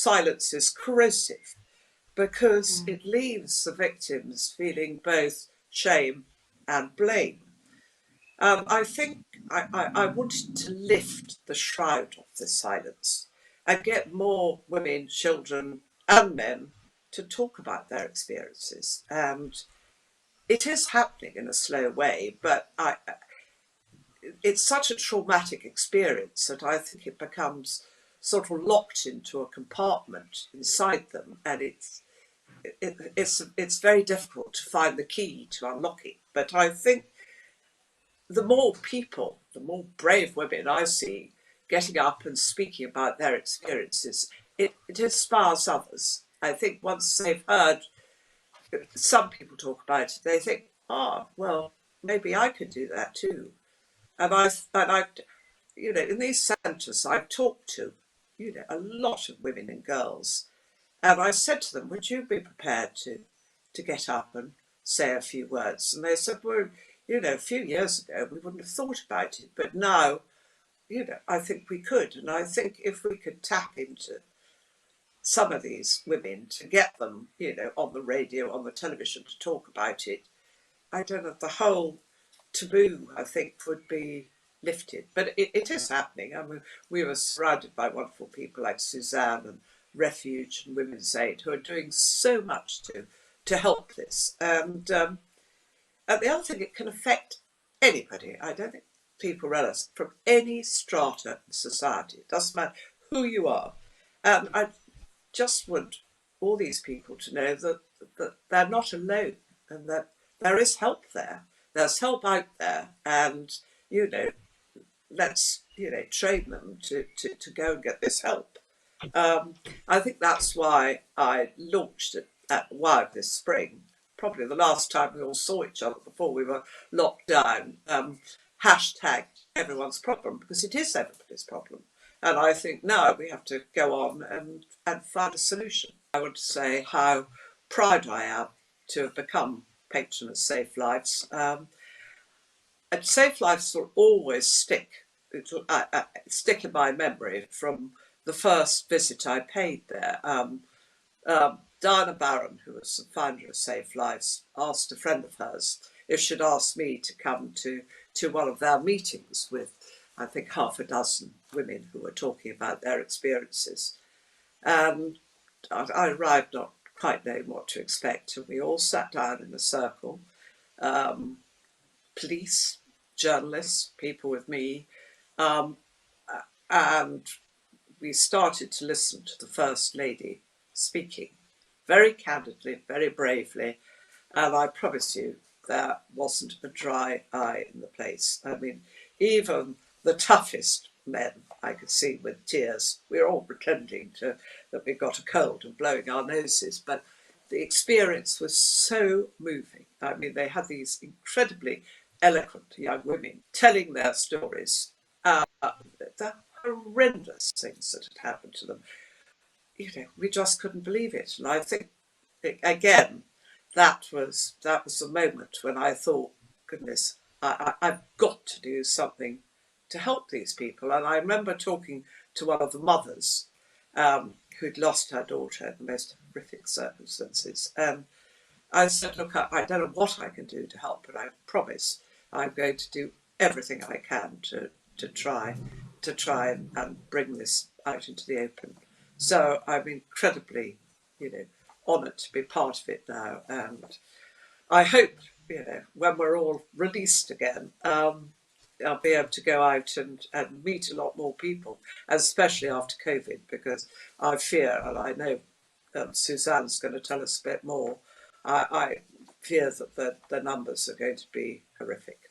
silence is corrosive because it leaves the victims feeling both shame and blame. I think I wanted to lift the shroud of the silence and get more women, children and men to talk about their experiences. And it is happening in a slow way, but it's such a traumatic experience that I think it becomes sort of locked into a compartment inside them, and it's very difficult to find the key to unlock it. But I think the more people, the more brave women I see getting up and speaking about their experiences, it inspires others. I think once they've heard some people talk about it, they think, oh, well, maybe I could do that too. And I, you know, in these centres, I've talked to, you know, a lot of women and girls, and I said to them, would you be prepared to get up and say a few words? And they said, well, you know, a few years ago, we wouldn't have thought about it, but now, you know, I think we could. And I think if we could tap into some of these women to get them, you know, on the radio, on the television to talk about it, I don't know, the whole taboo, I think, would be lifted. But it is happening. I mean, we were surrounded by wonderful people like Suzanne and Refuge and Women's Aid who are doing so much to help this. And the other thing, it can affect anybody. I don't think people realise, from any strata in society. It doesn't matter who you are. And I just want all these people to know that they're not alone and that there is help there. There's help out there, and, you know, let's, you know, train them to go and get this help. I think that's why I launched it at WOW this spring, probably the last time we all saw each other before we were locked down, hashtag everyone's problem, because it is everybody's problem. And I think now we have to go on and find a solution. I want to say how proud I am to have become Patron of SafeLives. And SafeLives will always stick in my memory from the first visit I paid there. Diana Barron, who was the founder of SafeLives, asked a friend of hers if she'd ask me to come to one of their meetings with, I think, half a dozen women who were talking about their experiences. And I arrived not quite knowing what to expect, and we all sat down in a circle. Police, journalists, people with me, and we started to listen to the First Lady speaking very candidly, very bravely, and I promise you there wasn't a dry eye in the place. I mean, even the toughest men I could see with tears. We were all pretending that we got a cold and blowing our noses, but the experience was so moving. I mean, they had these incredibly eloquent young women telling their stories, the horrendous things that had happened to them. You know, we just couldn't believe it. And I think, again, that was the moment when I thought, goodness, I've got to do something to help these people. And I remember talking to one of the mothers who'd lost her daughter in the most horrific circumstances. And I said, look, I don't know what I can do to help, but I promise I'm going to do everything I can to try and bring this out into the open. So I'm incredibly, you know, honoured to be part of it now. And I hope, you know, when we're all released again, I'll be able to go out and meet a lot more people, especially after COVID, because I fear, and I know Suzanne's going to tell us a bit more, I fear that the numbers are going to be horrific.